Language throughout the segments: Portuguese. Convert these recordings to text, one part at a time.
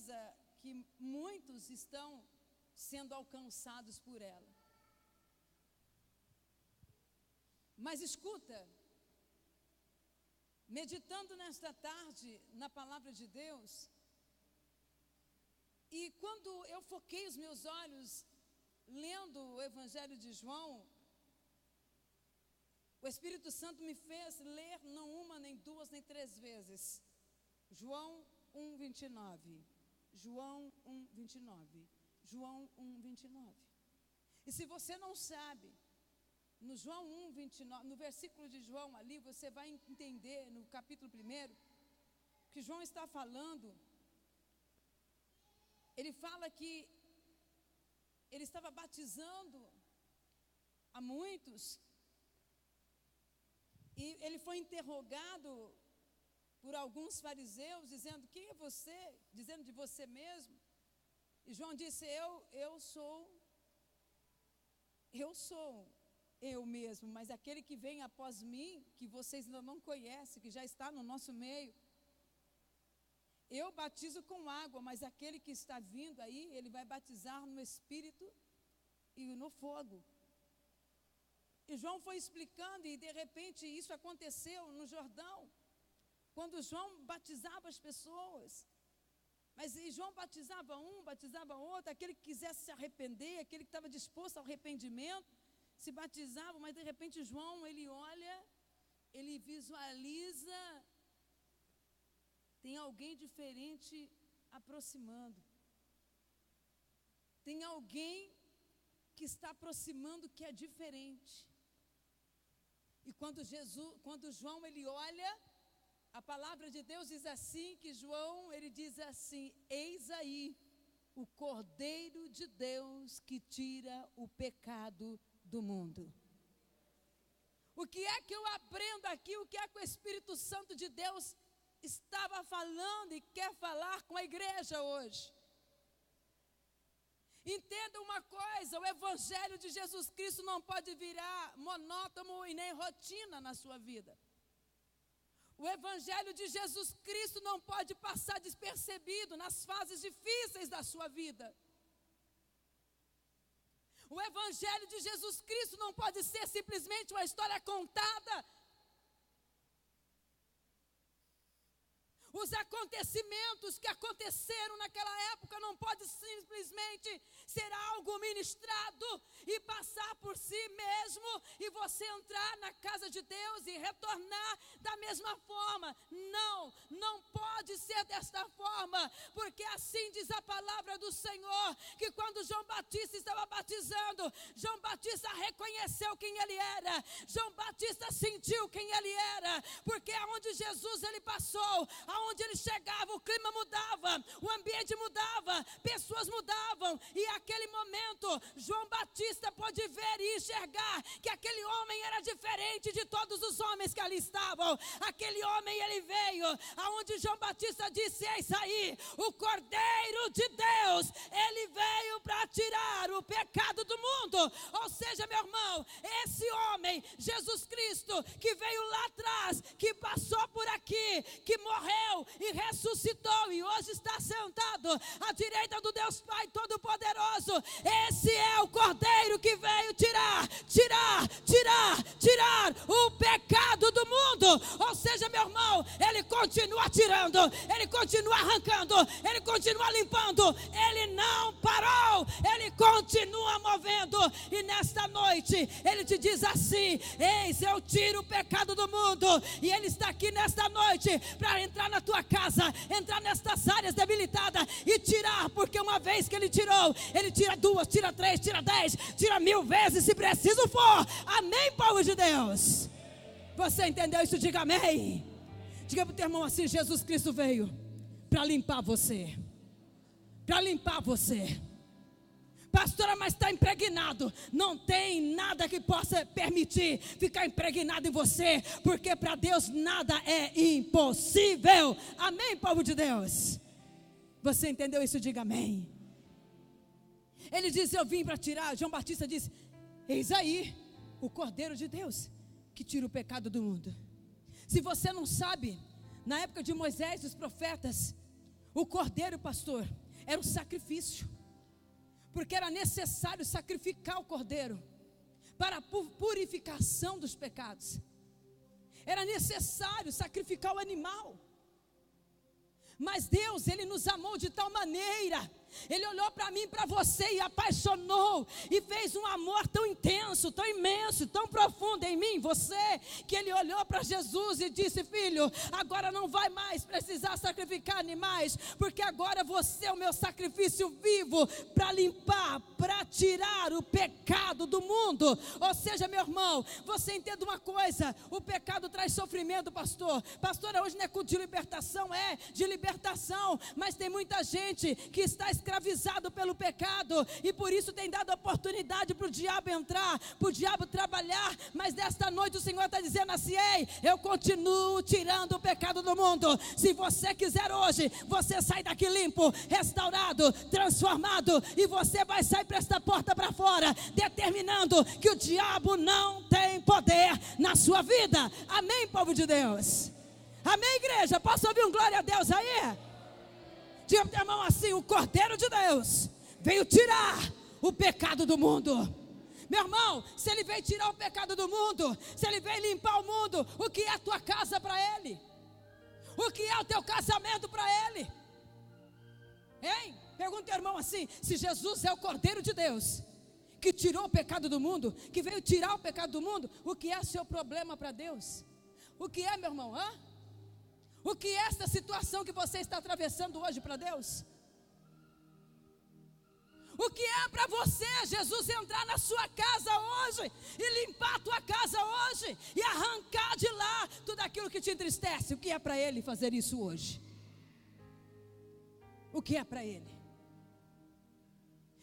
certeza que muitos estão sendo alcançados por ela. Mas escuta, meditando nesta tarde na palavra de Deus, e quando eu foquei os meus olhos lendo o Evangelho de João, o Espírito Santo me fez ler não uma, nem duas, nem três vezes. João 1:29. João 1:29. João 1:29. E se você não sabe, no João 1:29, no versículo de João ali, você vai entender no capítulo 1, que João está falando. Ele fala que ele estava batizando a muitos, e ele foi interrogado por alguns fariseus, dizendo: quem é você? Dizendo de você mesmo. E João disse: eu sou eu mesmo, mas aquele que vem após mim, que vocês ainda não conhecem, que já está no nosso meio, eu batizo com água, mas aquele que está vindo aí, ele vai batizar no Espírito e no fogo. E João foi explicando, e de repente isso aconteceu no Jordão, quando João batizava as pessoas. Mas João batizava um, batizava outro, aquele que quisesse se arrepender, aquele que estava disposto ao arrependimento, se batizava, mas de repente João, ele olha, ele visualiza, tem alguém diferente aproximando. Tem alguém que está aproximando que é diferente. E quando João, ele olha, a palavra de Deus diz assim, que João, ele diz assim: eis aí o Cordeiro de Deus que tira o pecado do mundo. O que é que eu aprendo aqui? O que é que o Espírito Santo de Deus estava falando e quer falar com a igreja hoje? Entenda uma coisa: o Evangelho de Jesus Cristo não pode virar monótono e nem rotina na sua vida. O Evangelho de Jesus Cristo não pode passar despercebido nas fases difíceis da sua vida. O Evangelho de Jesus Cristo não pode ser simplesmente uma história contada. Os acontecimentos que aconteceram naquela época não pode simplesmente ser algo ministrado e passar por si mesmo e você entrar na casa de Deus e retornar da mesma forma. Não pode ser desta forma, porque assim diz a palavra do Senhor, que quando João Batista estava batizando, João Batista reconheceu quem ele era, João Batista sentiu quem ele era, porque aonde Jesus ele passou, onde ele chegava, o clima mudava, o ambiente mudava, pessoas mudavam, e naquele momento, João Batista pôde ver e enxergar que aquele homem era diferente de todos os homens que ali estavam. Aquele homem, ele veio, aonde João Batista disse: eis aí, o Cordeiro de Deus, ele veio para tirar o pecado do mundo. Ou seja, meu irmão, esse homem, Jesus Cristo, que veio lá atrás, que passou por aqui, que morreu e ressuscitou e hoje está sentado à direita do Deus Pai Todo-Poderoso. Esse é o Cordeiro que veio tirar o pecado do mundo. Ou seja, meu irmão, ele continua tirando, ele continua arrancando, ele continua limpando, ele não parou, ele continua movendo. E nesta noite ele te diz assim: eis, eu tiro o pecado do mundo. E ele está aqui nesta noite para entrar na tua casa, entrar nestas áreas debilitadas e tirar, porque uma vez que ele tirou, ele tira 2, tira 3, tira 10, tira 1000 vezes se preciso for. Amém, povo de Deus? Você entendeu isso? Diga amém. Diga para o teu irmão assim: Jesus Cristo veio para limpar você, para limpar você. Pastora, mas está impregnado. Não tem nada que possa permitir ficar impregnado em você, porque para Deus nada é impossível. Amém, povo de Deus? Você entendeu isso? Diga amém. Ele disse: eu vim para tirar. João Batista disse: eis aí o Cordeiro de Deus que tira o pecado do mundo. Se você não sabe, na época de Moisés e os profetas, O cordeiro, pastor, era o sacrifício, porque era necessário sacrificar o cordeiro para a purificação dos pecados. Era necessário sacrificar o animal. Mas Deus, Ele nos amou de tal maneira, Ele olhou para mim e para você e apaixonou, e fez um amor tão intenso, tão imenso, tão profundo em mim, você, que Ele olhou para Jesus e disse: filho, agora não vai mais precisar sacrificar animais, porque agora você é o meu sacrifício vivo, para limpar, para tirar o pecado do mundo. Ou seja, meu irmão, você entenda uma coisa: o pecado traz sofrimento, pastor. Pastora, hoje não é culto de libertação, é de libertação, mas tem muita gente que está escravizado pelo pecado, e por isso tem dado oportunidade para o diabo entrar, para o diabo trabalhar. Mas nesta noite o Senhor está dizendo assim: ei, eu continuo tirando o pecado do mundo. Se você quiser hoje, você sai daqui limpo, restaurado, transformado, e você vai sair para esta porta para fora, determinando que o diabo não tem poder na sua vida. Amém, povo de Deus? Amém, igreja? Posso ouvir um glória a Deus aí? Diga para o teu irmão assim: o Cordeiro de Deus veio tirar o pecado do mundo. Meu irmão, se Ele veio tirar o pecado do mundo, se Ele veio limpar o mundo, o que é a tua casa para Ele? O que é o teu casamento para Ele? Hein? Pergunta ao teu irmão assim: se Jesus é o Cordeiro de Deus, que tirou o pecado do mundo, que veio tirar o pecado do mundo, o que é o seu problema para Deus? O que é, meu irmão? O que é esta situação que você está atravessando hoje para Deus? O que é para você Jesus entrar na sua casa hoje e limpar a tua casa hoje e arrancar de lá tudo aquilo que te entristece? O que é para Ele fazer isso hoje? O que é para Ele?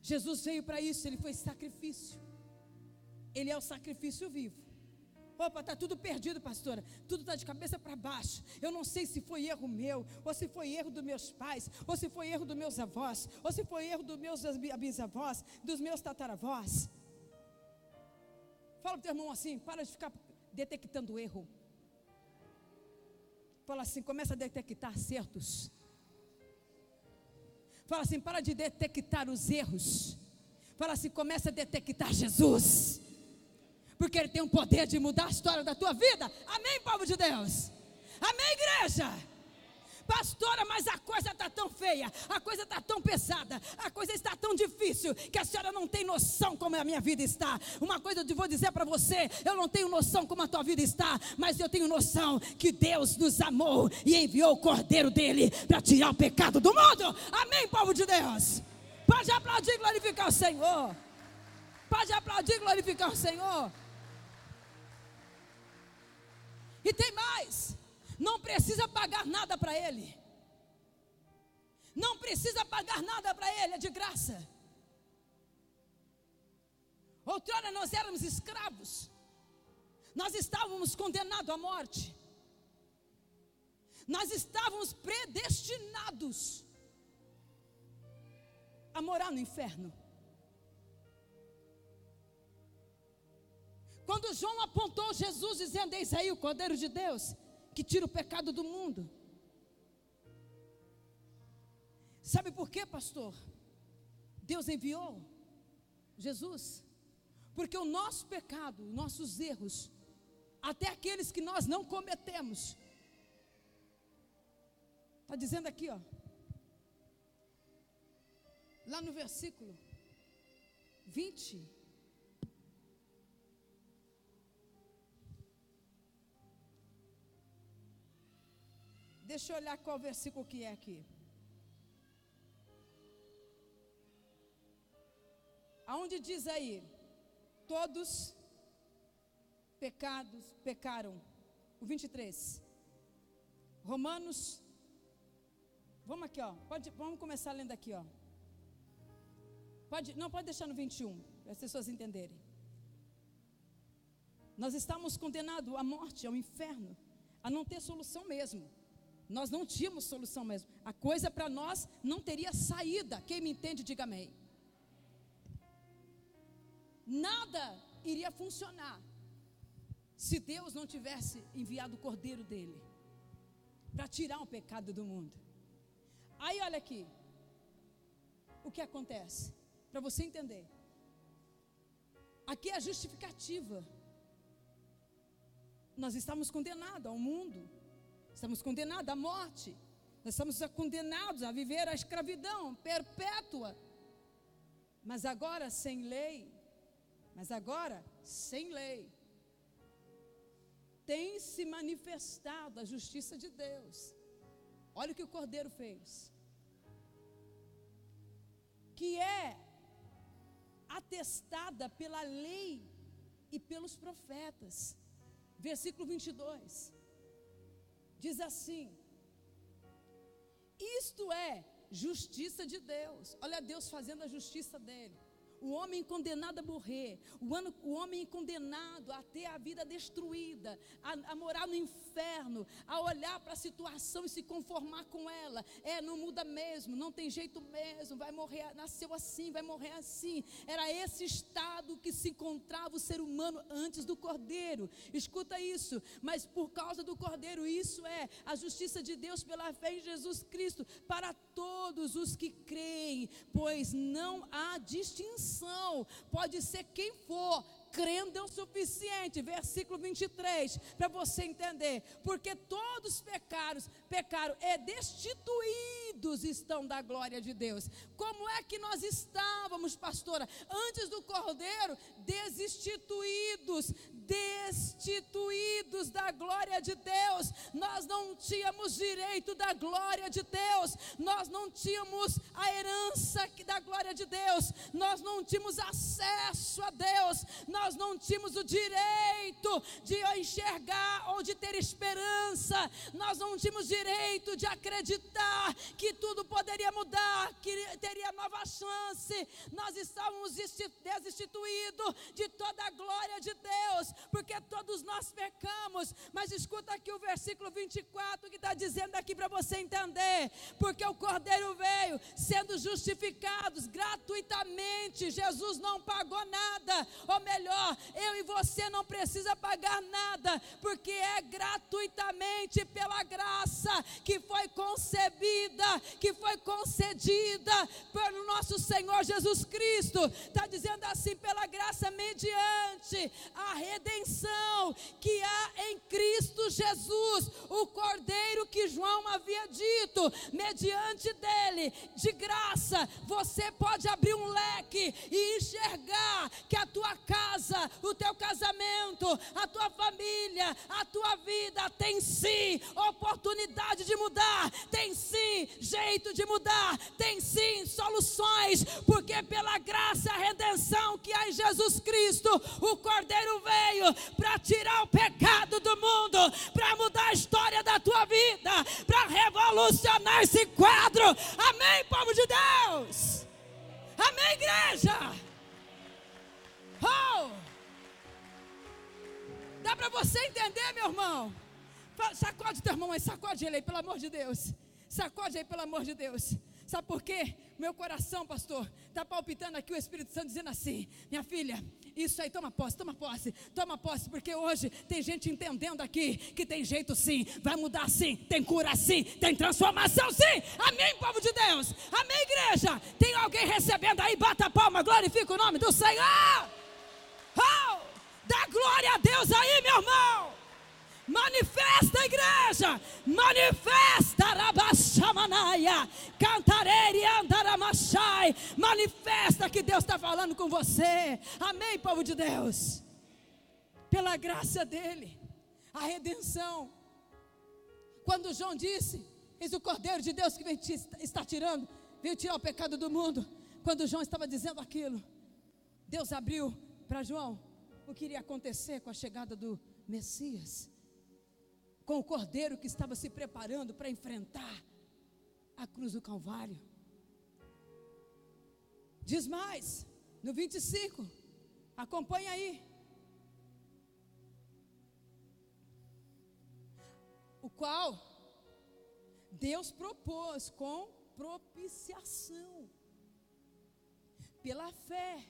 Jesus veio para isso, Ele foi sacrifício. Ele é o sacrifício vivo. Opa, está tudo perdido, pastora, tudo está de cabeça para baixo. Eu não sei se foi erro meu, ou se foi erro dos meus pais, ou se foi erro dos meus avós, ou se foi erro dos meus bisavós, dos meus tataravós. Fala para o teu irmão assim: para de ficar detectando erro. Fala assim: começa a detectar acertos. Fala assim: para de detectar os erros. Fala assim: começa a detectar Jesus, porque Ele tem o poder de mudar a história da tua vida. Amém, povo de Deus? Amém, igreja? Pastora, mas a coisa está tão feia, a coisa está tão pesada, a coisa está tão difícil, que a senhora não tem noção como a minha vida está. Uma coisa eu vou dizer para você: eu não tenho noção como a tua vida está, mas eu tenho noção que Deus nos amou e enviou o Cordeiro dele para tirar o pecado do mundo. Amém, povo de Deus? Pode aplaudir e glorificar o Senhor. Pode aplaudir e glorificar o Senhor. E tem mais: não precisa pagar nada para Ele. Não precisa pagar nada para Ele, é de graça. Outrora nós éramos escravos, nós estávamos condenados à morte, nós estávamos predestinados a morar no inferno. Quando João apontou Jesus dizendo: eis aí o Cordeiro de Deus, que tira o pecado do mundo. Sabe por quê, pastor? Deus enviou Jesus porque o nosso pecado, nossos erros, até aqueles que nós não cometemos, está dizendo aqui, lá no versículo 20, deixa eu olhar qual versículo que é aqui. Aonde diz aí: todos pecaram. O 23. Romanos. Vamos aqui, vamos começar lendo aqui, Pode deixar no 21, para as pessoas entenderem. Nós estamos condenados à morte, ao inferno, a não ter solução mesmo. Nós não tínhamos solução mesmo. A coisa para nós não teria saída. Quem me entende, diga amém. Nada iria funcionar se Deus não tivesse enviado o Cordeiro dele para tirar o pecado do mundo. Aí olha aqui, o que acontece, para você entender. Aqui é a justificativa. Nós estamos condenados ao mundo, estamos condenados à morte, nós estamos condenados a viver a escravidão perpétua, mas agora sem lei, tem se manifestado a justiça de Deus. Olha o que o Cordeiro fez, que é atestada pela lei e pelos profetas. Versículo 22 diz assim: isto é justiça de Deus. Olha Deus fazendo a justiça dele. O homem condenado a morrer, o homem condenado a ter a vida destruída, a morar no inferno, a olhar para a situação e se conformar com ela. Não muda mesmo, não tem jeito mesmo, vai morrer, nasceu assim, vai morrer assim. Era esse estado que se encontrava o ser humano antes do Cordeiro. Escuta isso, mas por causa do Cordeiro, isso é a justiça de Deus pela fé em Jesus Cristo, para todos os que creem, pois não há distinção. Pode ser quem for, crendo é o suficiente. Versículo 23, para você entender. Porque todos pecaram e destituídos estão da glória de Deus. Como é que nós estávamos, pastora? Antes do Cordeiro, destituídos da glória de Deus. Nós não tínhamos direito da glória de Deus, nós não tínhamos a herança da glória de Deus, nós não tínhamos acesso a Deus, nós não tínhamos o direito de enxergar ou de ter esperança, nós não tínhamos direito de acreditar que tudo poderia mudar, que teria nova chance. Nós estávamos destituídos de toda a glória de Deus, porque todos nós pecamos. Mas escuta aqui o versículo 24 que está dizendo aqui para você entender. Porque o Cordeiro veio sendo justificados gratuitamente. Jesus não pagou nada, ou melhor, eu e você não precisa pagar nada, porque é gratuitamente pela graça que foi concebida, que foi concedida pelo nosso Senhor Jesus Cristo. Está dizendo assim: pela graça mediante a redenção que há em Cristo Jesus, o Cordeiro que João havia dito. Mediante dele, de graça, você pode abrir um leque e enxergar que a tua casa, o teu casamento, a tua família, a tua vida tem sim oportunidade de mudar, tem sim jeito de mudar, tem sim soluções, porque pela graça, a redenção que há em Jesus Cristo, o Cordeiro veio para tirar o pecado do mundo, para mudar a história da tua vida, para revolucionar esse quadro. Amém, povo de Deus? Amém, igreja? Oh! Dá para você entender, meu irmão? Sacode teu irmão aí, sacode ele aí, pelo amor de Deus. Sacode aí, pelo amor de Deus. Sabe por quê? Meu coração, pastor, está palpitando aqui o Espírito Santo dizendo assim: minha filha, isso aí, toma posse, porque hoje tem gente entendendo aqui que tem jeito sim, vai mudar sim, tem cura sim, tem transformação sim. Amém, povo de Deus? Amém, igreja? Tem alguém recebendo aí? Bata a palma, glorifica o nome do Senhor. Oh, dá glória a Deus aí, meu irmão. Manifesta, igreja, manifesta, Rabashamanaia, Cantarei Andaramachai, manifesta que Deus está falando com você. Amém, povo de Deus? Pela graça dele, a redenção. Quando João disse: eis o Cordeiro de Deus que está tirando, veio tirar o pecado do mundo. Quando João estava dizendo aquilo, Deus abriu para João o que iria acontecer com a chegada do Messias, com o Cordeiro que estava se preparando para enfrentar a cruz do Calvário. Diz mais, no 25, acompanha aí. O qual Deus propôs com propiciação, pela fé,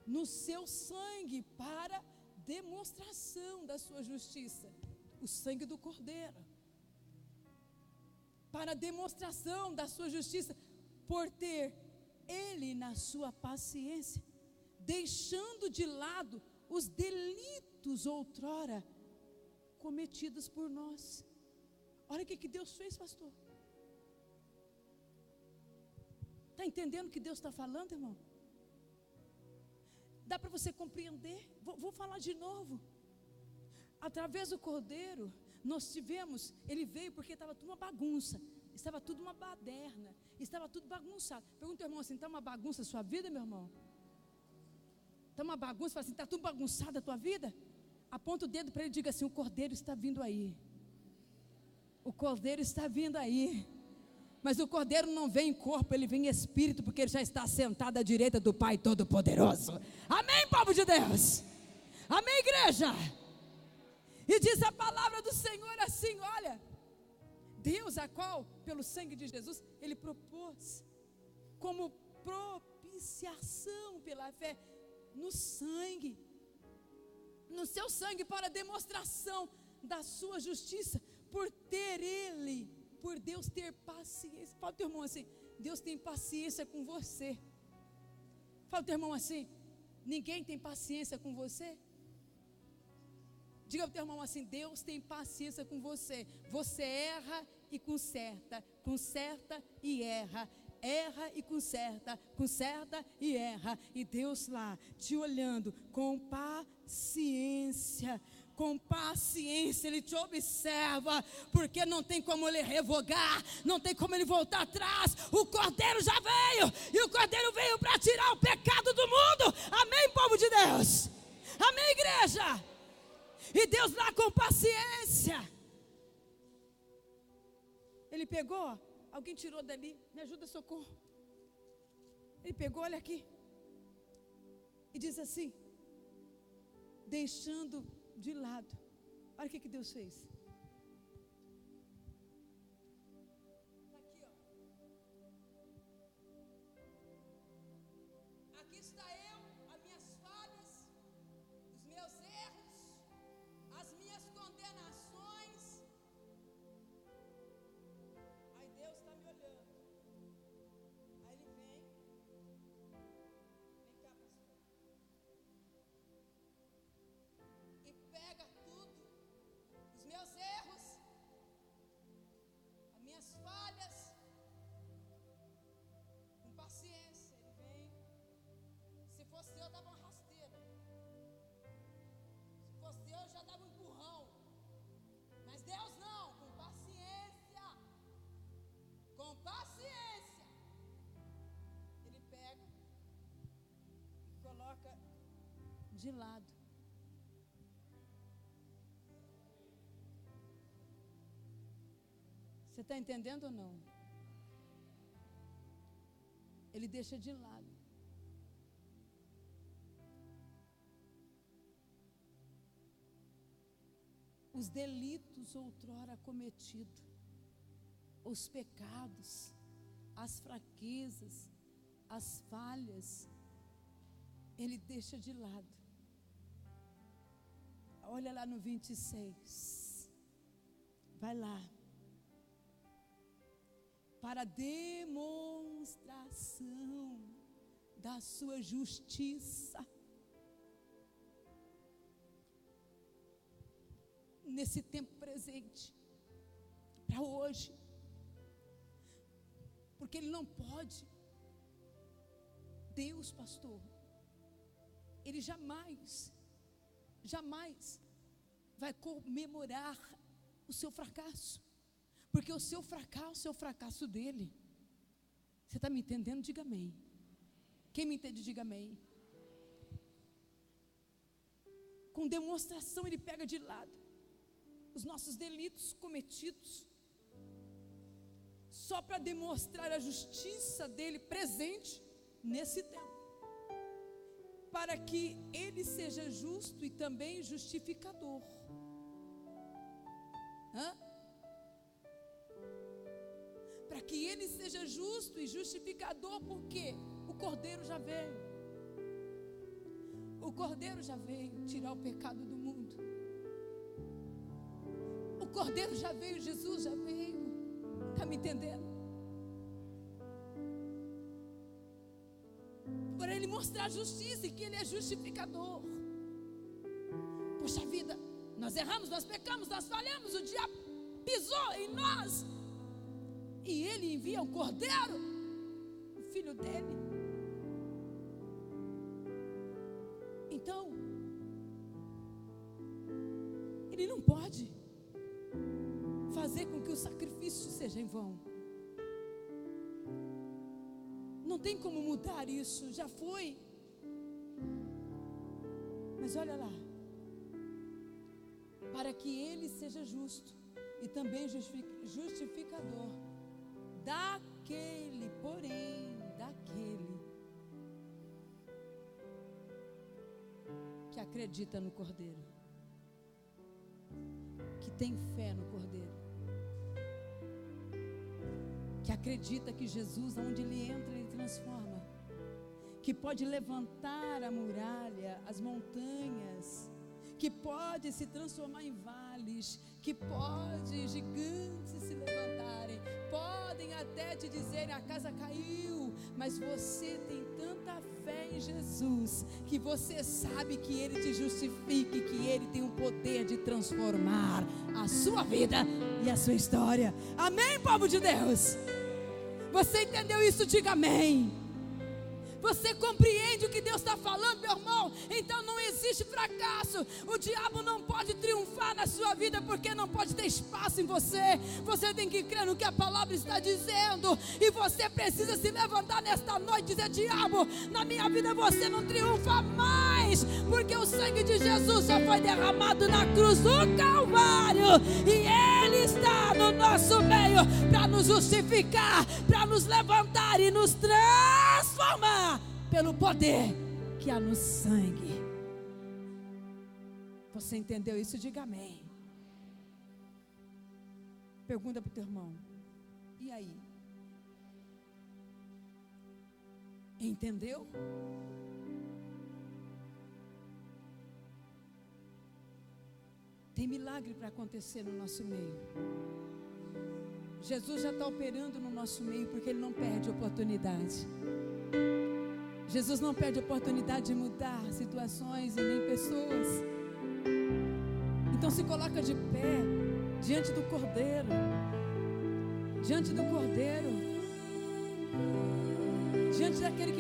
no seu sangue, para demonstração da sua justiça. O sangue do Cordeiro, para a demonstração da sua justiça, por ter Ele na sua paciência, deixando de lado os delitos outrora cometidos por nós. Olha o que Deus fez, pastor. Está entendendo o que Deus está falando, irmão? Dá para você compreender? Vou falar de novo. Através do Cordeiro, nós tivemos, ele veio porque estava tudo uma bagunça, estava tudo uma baderna, estava tudo bagunçado. Pergunta, irmão, assim, está uma bagunça a sua vida, meu irmão? Está uma bagunça, fala assim, está tudo bagunçado a tua vida? Aponta o dedo para ele e diga assim, o Cordeiro está vindo aí. O Cordeiro está vindo aí. Mas o Cordeiro não vem em corpo, ele vem em espírito, porque ele já está sentado à direita do Pai Todo-Poderoso. Amém, povo de Deus? Amém, igreja? E diz a palavra do Senhor assim, olha, Deus, a qual, pelo sangue de Jesus, Ele propôs como propiciação pela fé no sangue, no seu sangue, para demonstração da sua justiça, por ter Ele, por Deus ter paciência. Fala o teu irmão assim, Deus tem paciência com você. Fala o teu irmão assim, ninguém tem paciência com você. Diga para o teu irmão assim, Deus tem paciência com você. Você erra e conserta, conserta e erra. Erra e conserta, conserta e erra. E Deus lá, te olhando com paciência. Com paciência, Ele te observa, porque não tem como Ele revogar, não tem como Ele voltar atrás. O Cordeiro já veio, e o Cordeiro veio para tirar o pecado do mundo. Amém, povo de Deus? Amém, igreja? E Deus lá com paciência, Ele pegou, alguém tirou dali, me ajuda, socorro. Ele pegou, olha aqui, e diz assim, deixando de lado. Olha o que Deus fez. Aqui, ó. Aqui está eu, as minhas falhas, os meus erros, as minhas condenações. Aí Deus está me olhando. Aí Ele vem. Vem cá, pastor. E pega tudo, os meus erros, as minhas falhas, com paciência. Ele vem. Se fosse eu, dava uma rasteira. Se fosse eu, já dava um empurrão. Mas Deus não, com paciência. Com paciência. Ele pega e coloca de lado. Você está entendendo ou não? Ele deixa de lado. Os delitos outrora cometidos, os pecados, as fraquezas, as falhas, Ele deixa de lado. Olha lá no 26. Vai lá. Para demonstração da sua justiça. Nesse tempo presente, para hoje. Porque Ele não pode. Deus, pastor, Ele jamais vai comemorar o seu fracasso. Porque o seu fracasso é o fracasso dele. Você está me entendendo? Diga amém. Quem me entende, diga amém. Com demonstração, Ele pega de lado os nossos delitos cometidos, só para demonstrar a justiça dele presente nesse tempo, para que Ele seja justo e também justificador. Para que Ele seja justo e justificador, porque o Cordeiro já veio. O Cordeiro já veio tirar o pecado do mundo. O Cordeiro já veio, Jesus já veio. Está me entendendo? Por Ele mostrar a justiça e que Ele é justificador. Poxa vida, nós erramos, nós pecamos, nós falhamos, o diabo pisou em nós. E Ele envia um cordeiro, o filho dele. Então, Ele não pode fazer com que o sacrifício seja em vão. Não tem como mudar isso, já foi. Mas olha lá, para que Ele seja justo e também justificador daquele, porém, daquele que acredita no Cordeiro, que tem fé no Cordeiro, que acredita que Jesus, onde Ele entra, Ele transforma, que pode levantar a muralha, as montanhas, que pode se transformar em vales, que pode gigantes se levantarem, podem até te dizerem: a casa caiu, mas você tem tanta fé em Jesus, que você sabe que Ele te justifica, que Ele tem o poder de transformar a sua vida e a sua história. Amém, povo de Deus? Você entendeu isso? Diga amém. Você compreende o que Deus está falando, meu irmão? Então não existe fracasso. O diabo não pode triunfar na sua vida, porque não pode ter espaço em você. Você tem que crer no que a palavra está dizendo. E você precisa se levantar nesta noite e dizer: diabo, na minha vida você não triunfa mais, porque o sangue de Jesus só foi derramado na cruz do Calvário, e Ele está no nosso meio para nos justificar, para nos levantar e nos transformar pelo poder que há no sangue. Você entendeu isso? Diga amém. Pergunta para o teu irmão: e aí? Entendeu? Tem milagre para acontecer no nosso meio. Jesus já está operando no nosso meio, porque Ele não perde oportunidade. Jesus não perde oportunidade de mudar situações e nem pessoas. Então se coloca de pé diante do Cordeiro, diante do Cordeiro, diante daquele que